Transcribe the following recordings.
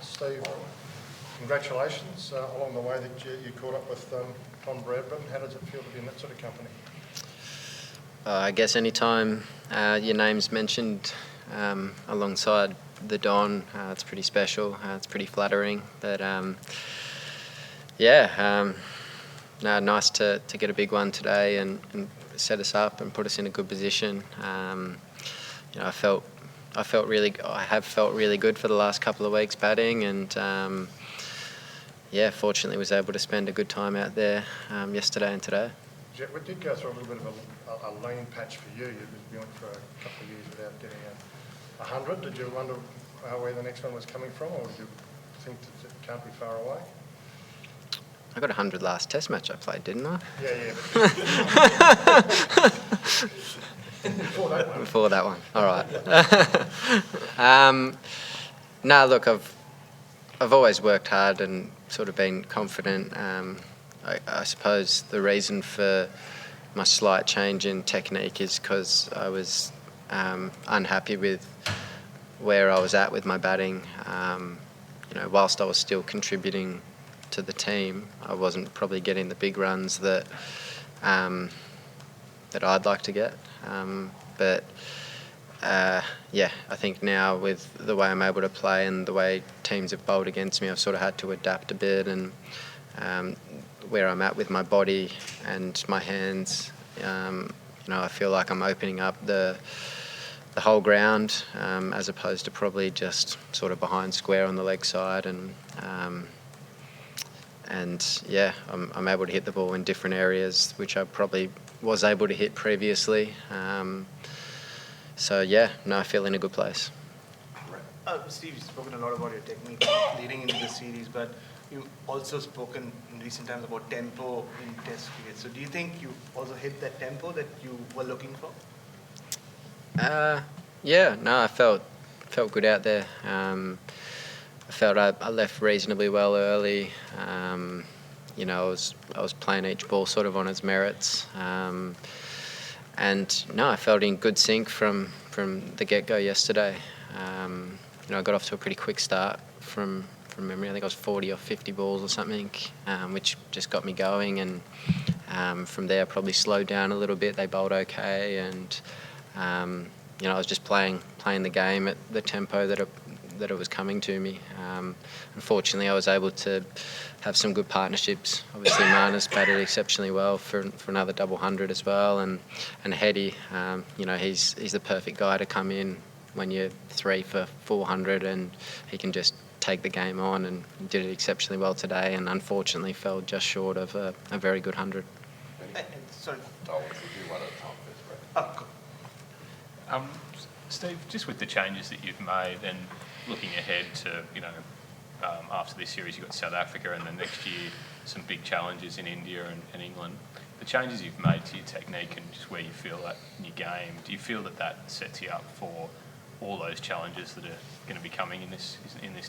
Steve, congratulations along the way that you caught up with Tom Bradburn. How does it feel to be in that sort of company? I guess anytime your name's mentioned alongside the Don, it's pretty special. It's pretty flattering. But nice to get a big one today and set us up and put us in a good position. I have felt really good for the last couple of weeks batting, and fortunately was able to spend a good time out there yesterday and today. We did go through a little bit of a lean patch for you. You went for a couple of years without getting 100. Did you wonder where the next one was coming from, or did you think that it can't be far away? I got 100 last Test match I played, didn't I? Yeah. Before that one. Before that one. All right. Look, I've always worked hard and sort of been confident. I suppose the reason for my slight change in technique is because I was unhappy with where I was at with my batting. Whilst I was still contributing to the team, I wasn't probably getting the big runs that I'd like to get. I think now with the way I'm able to play and the way teams have bowled against me, I've sort of had to adapt a bit, and where I'm at with my body and my hands, I feel like I'm opening up the whole ground as opposed to probably just sort of behind square on the leg side, I'm able to hit the ball in different areas, which I probably was able to hit previously. I feel in a good place. Steve, you've spoken a lot about your technique leading into the series, but you've also spoken in recent times about tempo in Test cricket. So do you think you also hit that tempo that you were looking for? I felt good out there. I felt I left reasonably well early. I was playing each ball sort of on its merits. I felt in good sync from the get-go yesterday. I got off to a pretty quick start from memory. I think I was 40 or 50 balls or something, which just got me going. And from there, I probably slowed down a little bit. They bowled okay, and I was just playing the game at the tempo that it was coming to me. Unfortunately, I was able to have some good partnerships. Obviously, Marnus batted exceptionally well for another double 100 as well, and Hetty, he's the perfect guy to come in when you're 3 for 400, and he can just take the game on, and did it exceptionally well today, and unfortunately fell just short of a very good 100. Sorry. Steve, just with the changes that you've made and looking ahead to, after this series you've got South Africa, and then next year some big challenges in India and England. The changes you've made to your technique and just where you feel that in your game, do you feel that sets you up for all those challenges that are going to be coming in this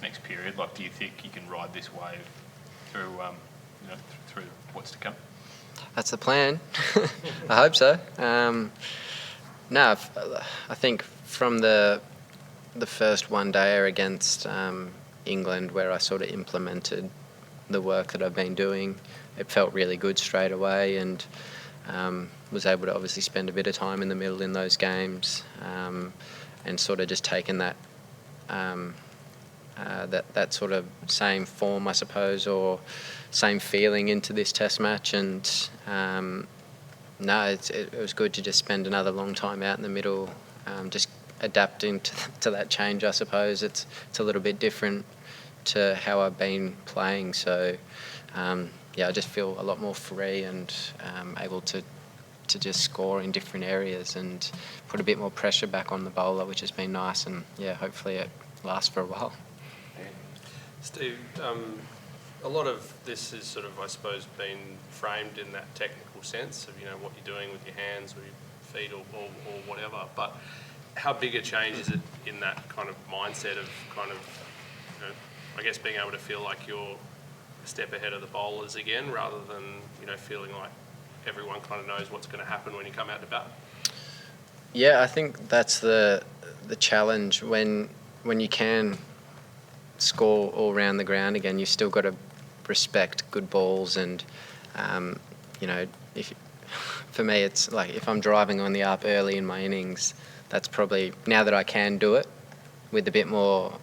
next period? Like, do you think you can ride this wave through through what's to come? That's the plan. I hope so. I think from the first one-dayer against England, where I sort of implemented the work that I've been doing, it felt really good straight away, and was able to obviously spend a bit of time in the middle in those games, and sort of just taken that sort of same form, I suppose, or same feeling into this Test match. And it was good to just spend another long time out in the middle, just adapting to that change, I suppose. It's a little bit different to how I've been playing, so I just feel a lot more free and able to just score in different areas and put a bit more pressure back on the bowler, which has been nice, and hopefully it lasts for a while. Steve, a lot of this is sort of, I suppose, been framed in that technical sense of what you're doing with your hands or your feet or whatever, but how big a change is it in that kind of mindset of I guess being able to feel like you're a step ahead of the bowlers again, rather than feeling like everyone kind of knows what's going to happen when you come out to bat? Yeah, I think that's the challenge when you can score all round the ground again, you've still got to respect good balls. And you know, for me, it's like if I'm driving on the up early in my innings, that's probably, now that I can do it with a bit more,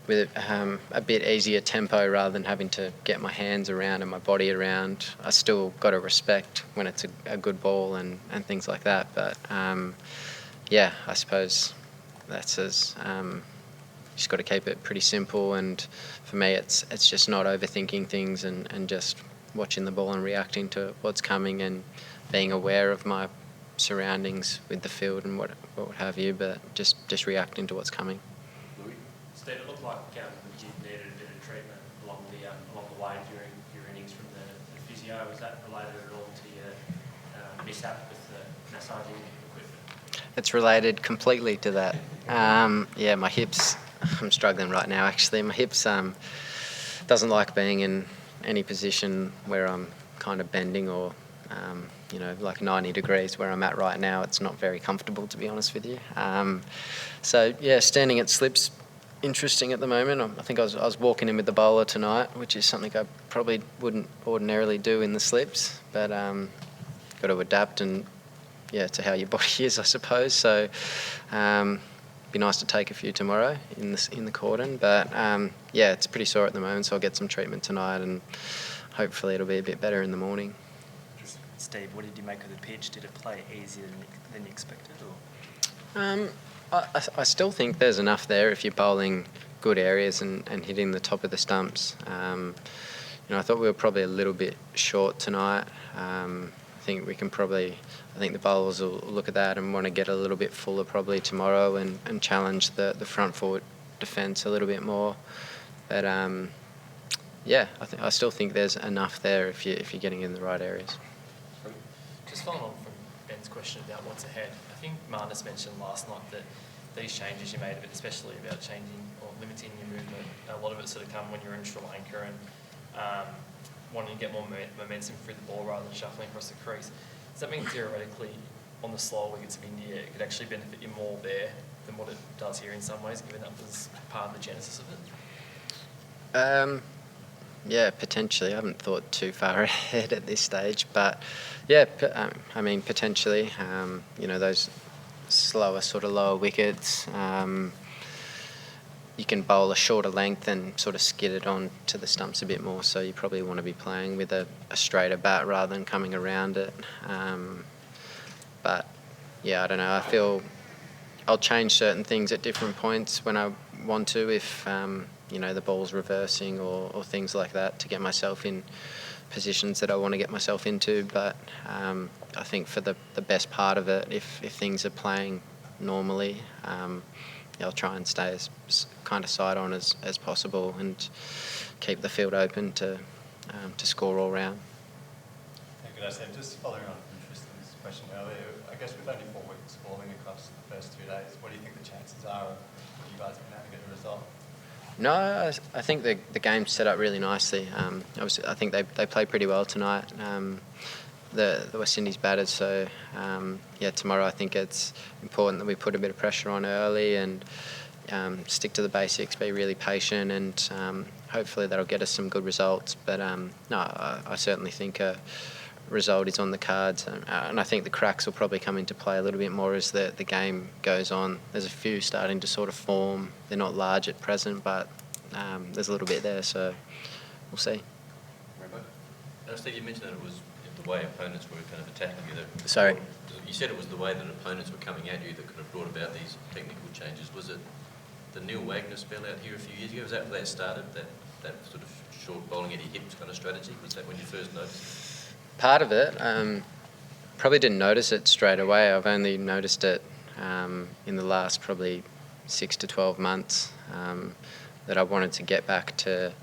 with a bit easier tempo rather than having to get my hands around and my body around, I still got to respect when it's a good ball and things like that. But yeah, I suppose that's as just got to keep it pretty simple. And for me, it's just not overthinking things and just watching the ball and reacting to what's coming and being aware of my surroundings with the field and what have you, but just reacting to what's coming. Steve, it looked like you needed a bit of treatment along the way during your innings from the physio. Was that related at all to your mishap with the massaging equipment? It's related completely to that. Yeah, my hips, I'm struggling right now actually. My hips doesn't like being in any position where I'm kind of bending or you know, like 90 degrees where I'm at right now. It's not very comfortable, to be honest with you. So yeah, standing at slip's interesting at the moment. I think I was walking in with the bowler tonight, which is something I probably wouldn't ordinarily do in the slips, but got to adapt and yeah, to how your body is, I suppose. So be nice to take a few tomorrow in the cordon, but yeah, it's pretty sore at the moment, so I'll get some treatment tonight and hopefully it'll be a bit better in the morning. Steve, what did you make of the pitch? Did it play easier than you expected? Or? I still think there's enough there if you're bowling good areas and hitting the top of the stumps. You know, I thought we were probably a little bit short tonight. I think the bowlers will look at that and want to get a little bit fuller probably tomorrow and challenge the front forward defence a little bit more. But yeah, I still think there's enough there if you're getting in the right areas. Just following on from Ben's question about what's ahead, I think Marnus mentioned last night that these changes you made, especially about changing or limiting your movement, a lot of it sort of come when you're in Sri Lanka and wanting to get more momentum through the ball rather than shuffling across the crease. Does that mean theoretically on the slower wickets of India it could actually benefit you more there than what it does here in some ways, given that was part of the genesis of it? Yeah, potentially. I haven't thought too far ahead at this stage, but yeah, I mean, potentially, you know, those slower sort of lower wickets, you can bowl a shorter length and sort of skid it on to the stumps a bit more, so you probably want to be playing with a straighter bat rather than coming around it. But yeah, I don't know. I feel I'll change certain things at different points when I want to, if you know, the ball's reversing or things like that, to get myself in positions that I want to get myself into. But I think for the best part of it, if things are playing normally, I'll try and stay as kind of side on as possible and keep the field open to score all round. Good day, Steve. Just following on from Tristan's question earlier, I guess with only 4 weeks falling across the first 2 days, what do you think the chances are of you guys being able to get a result? No, I think the game's set up really nicely. Obviously, I think they played pretty well tonight, the West Indies batters. So yeah, tomorrow I think it's important that we put a bit of pressure on early and stick to the basics, be really patient, and hopefully that'll get us some good results. But no, I certainly think a result is on the cards, and I think the cracks will probably come into play a little bit more as the game goes on. There's a few starting to sort of form. They're not large at present, but there's a little bit there, so we'll see. Steve, you mentioned that it was the way opponents were kind of attacking you. Sorry? You said it was the way that opponents were coming at you that could have brought about these technical changes. Was it the Neil Wagner spell out here a few years ago? Was that where that started, that sort of short bowling at your hips kind of strategy? Was that when you first noticed? Part of it. Probably didn't notice it straight away. I've only noticed it in the last probably 6 to 12 months, that I wanted to get back to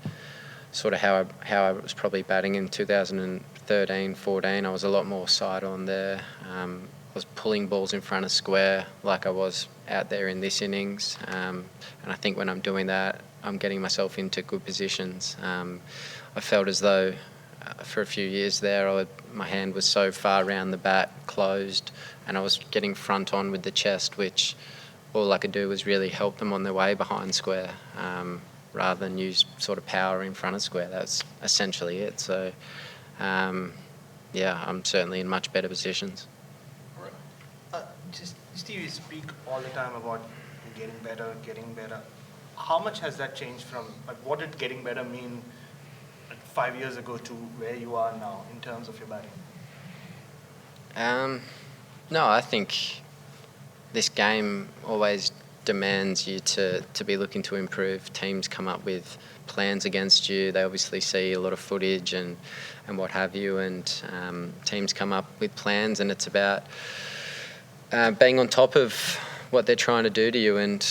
sort of how I was probably batting in 2013, 14. I was a lot more side on there. I was pulling balls in front of square like I was out there in this innings. And I think when I'm doing that, I'm getting myself into good positions. I felt as though for a few years there, my hand was so far round the bat, closed, and I was getting front on with the chest, which all I could do was really help them on their way behind square, rather than use sort of power in front of square. That's essentially it. So, yeah, I'm certainly in much better positions. Just Steve, you speak all the time about getting better, getting better. How much has that changed from, like, what did getting better mean like 5 years ago to where you are now in terms of your batting? No, I think this game always demands you to be looking to improve. Teams come up with plans against you. They obviously see a lot of footage and what have you, and teams come up with plans, and it's about being on top of what they're trying to do to you and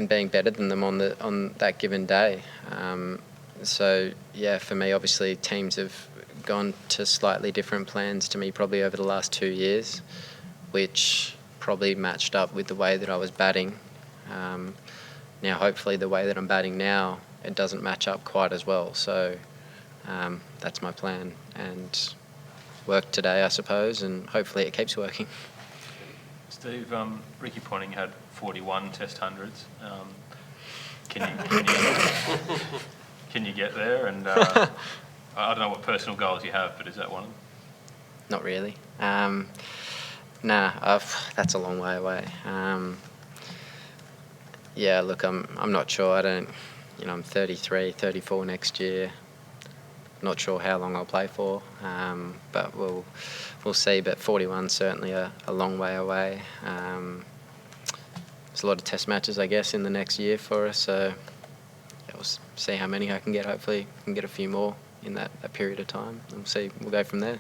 being better than them on that given day. So yeah, for me, obviously teams have gone to slightly different plans to me probably over the last 2 years, which probably matched up with the way that I was batting. Now, hopefully the way that I'm batting now, it doesn't match up quite as well. So that's my plan, and work today, I suppose, and hopefully it keeps working. Steve, Ricky Ponting had 41 Test hundreds. Can you get there? And I don't know what personal goals you have, but is that one of them? Not really. That's a long way away. Yeah, look, I'm not sure. I'm 33, 34 next year. Not sure how long I'll play for, but we'll see. But 41 certainly a long way away. There's a lot of test matches, I guess, in the next year for us. So yeah, we'll see how many I can get. Hopefully, I can get a few more in that period of time. And we'll see. We'll go from there.